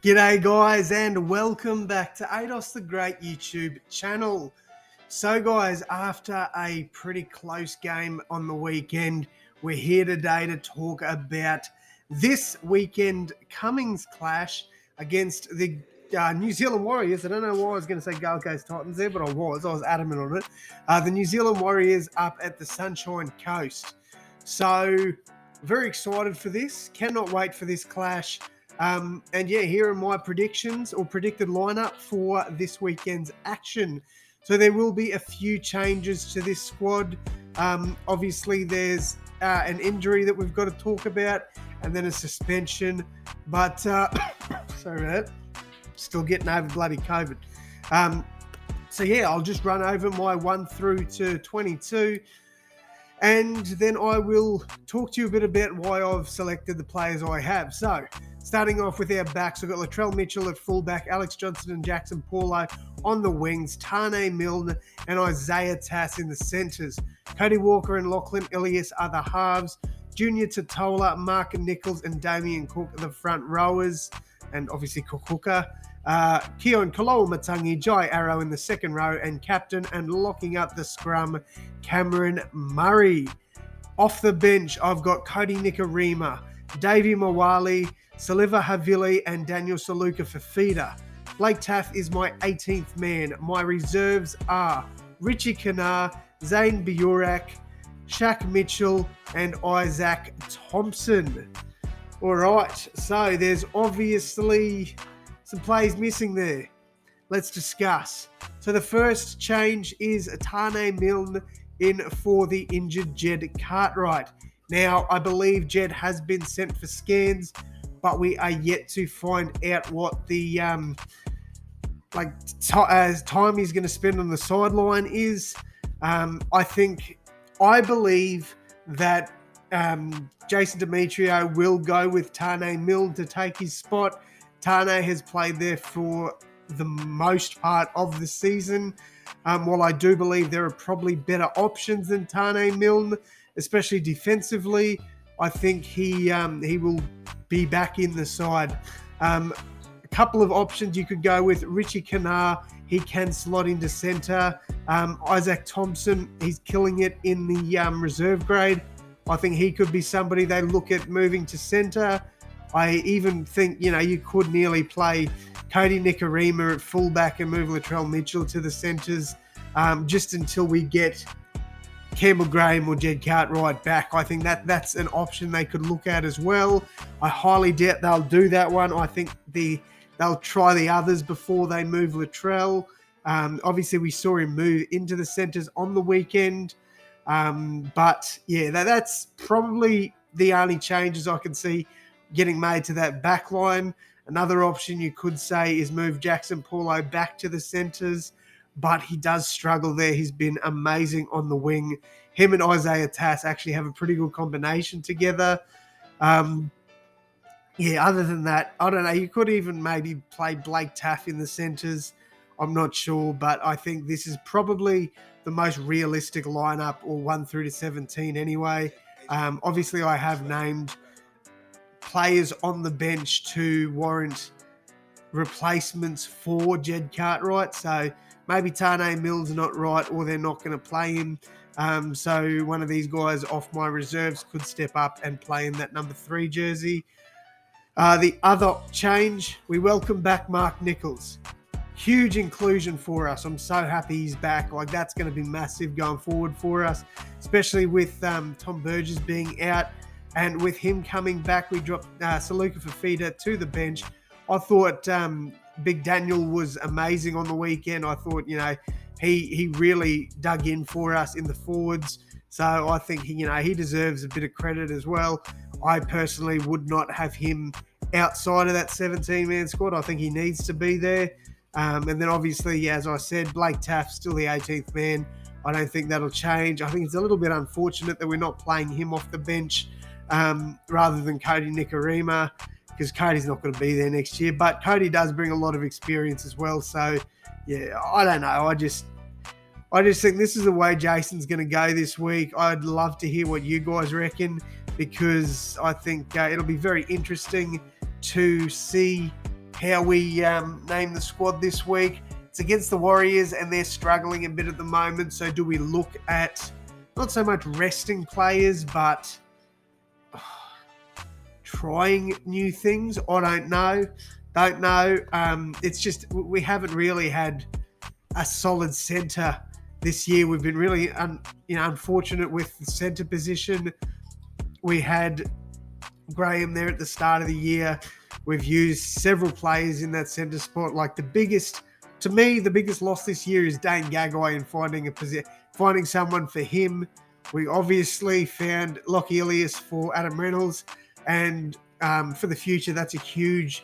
G'day guys and welcome back to AdosTheGreat YouTube channel. So guys, after a pretty close game on the weekend, we're here today to talk about this weekend Cummings clash against the New Zealand Warriors. I don't know why I was going to say Gold Coast Titans there, but I was adamant on it. The New Zealand Warriors up at the Sunshine Coast. So very excited for this. Cannot wait for this clash. And yeah, here are my predictions or predicted lineup for this weekend's action. So there will be a few changes to this squad. Obviously, there's an injury that we've got to talk about, and then a suspension. But sorry about that. Still getting over bloody COVID. So yeah, I'll just run over my 1 through to 22. And then I will talk to you a bit about why I've selected the players I have. So, starting off with our backs, we've got Latrell Mitchell at fullback, Alex Johnson and Jackson Paulo on the wings, Tane Milne and Isaiah Tass in the centres. Cody Walker and Lachlan Ilias are the halves. Junior Totola, Mark Nichols and Damien Cook are the front rowers, and obviously Kukuka. Keon Kaloa Matangi, Jai Arrow in the second row, and captain and locking up the scrum, Cameron Murray. Off the bench, I've got Cody Nikarima, Davey Mawali, Saliva Havili, and Daniel Saluka Fafita. Blake Taff is my 18th man. My reserves are Richie Kanar, Zane Burak, Shaq Mitchell, and Isaac Thompson. All right, so there's obviously some plays missing there. Let's discuss. So the first change is Tane Milne in for the injured Jed Cartwright. Now, I believe Jed has been sent for scans, but we are yet to find out what the time he's going to spend on the sideline is. I believe that Jason Demetrio will go with Tane Milne to take his spot. Tane has played there for the most part of the season. While I do believe there are probably better options than Tane Milne, especially defensively, I think he will be back in the side. A couple of options you could go with. Richie Kanar, he can slot into centre. Isaac Thompson, he's killing it in the reserve grade. I think he could be somebody they look at moving to centre. I even think, you could nearly play Cody Nikarima at fullback and move Latrell Mitchell to the centres just until we get Campbell Graham or Jed Cartwright back. I think that's an option they could look at as well. I highly doubt they'll do that one. I think they'll try the others before they move Latrell. Obviously, we saw him move into the centres on the weekend. But, yeah, that's probably the only changes I can see getting made to that back line. Another option you could say is move Jackson Paulo back to the centres, but he does struggle there. He's been amazing on the wing. Him and Isaiah Tass actually have a pretty good combination together. Other than that, I don't know. You could even maybe play Blake Taff in the centres. I'm not sure, but I think this is probably the most realistic lineup, or 1 through to 17 anyway. Obviously, I have named players on the bench to warrant replacements for Jed Cartwright. So maybe Tane Milne's not right, or they're not going to play him. So one of these guys off my reserves could step up and play in that number 3 jersey. The other change, we welcome back Mark Nichols. Huge inclusion for us. I'm so happy he's back. That's going to be massive going forward for us, especially with Tom Burgess being out. And with him coming back, we dropped Saluka Fafita to the bench. I thought Big Daniel was amazing on the weekend. I thought, he really dug in for us in the forwards. So I think he deserves a bit of credit as well. I personally would not have him outside of that 17-man squad. I think he needs to be there. And then obviously, as I said, Blake Taff still the 18th man. I don't think that'll change. I think it's a little bit unfortunate that we're not playing him off the bench rather than Cody Nikarima, because Cody's not going to be there next year. But Cody does bring a lot of experience as well. So, yeah, I don't know. I just think this is the way Jason's going to go this week. I'd love to hear what you guys reckon, because I think it'll be very interesting to see how we name the squad this week. It's against the Warriors, and they're struggling a bit at the moment. So do we look at not so much resting players, but trying new things? I don't know. It's just we haven't really had a solid centre this year. We've been really unfortunate with the centre position. We had Graham there at the start of the year. We've used several players in that centre spot. Like the biggest loss this year is Dane Gagai and finding someone for him. We obviously found Lockie Ilias for Adam Reynolds, and for the future, that's a huge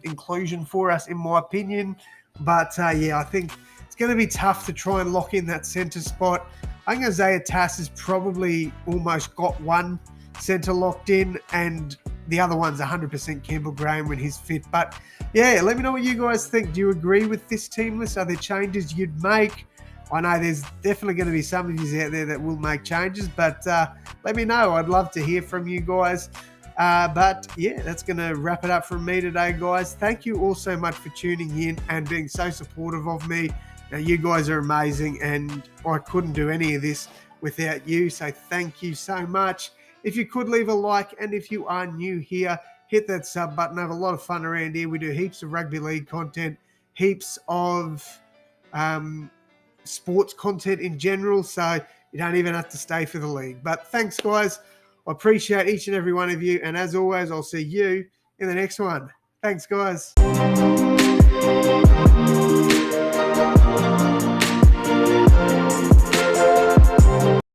inclusion for us, in my opinion. But I think it's going to be tough to try and lock in that centre spot. I think Isaiah Tass has probably almost got one centre locked in, and the other one's 100% Campbell Graham when he's fit. But yeah, let me know what you guys think. Do you agree with this team list? Are there changes you'd make? I know there's definitely going to be some of you out there that will make changes, but let me know. I'd love to hear from you guys. But yeah, that's going to wrap it up from me today, guys. Thank you all so much for tuning in and being so supportive of me. Now, you guys are amazing, and I couldn't do any of this without you, so thank you so much. If you could leave a like, and if you are new here, hit that sub button. I have a lot of fun around here. We do heaps of rugby league content, heaps of sports content in general, so you don't even have to stay for the league. But thanks, guys. I appreciate each and every one of you, and as always, I'll see you in the next one. Thanks, guys.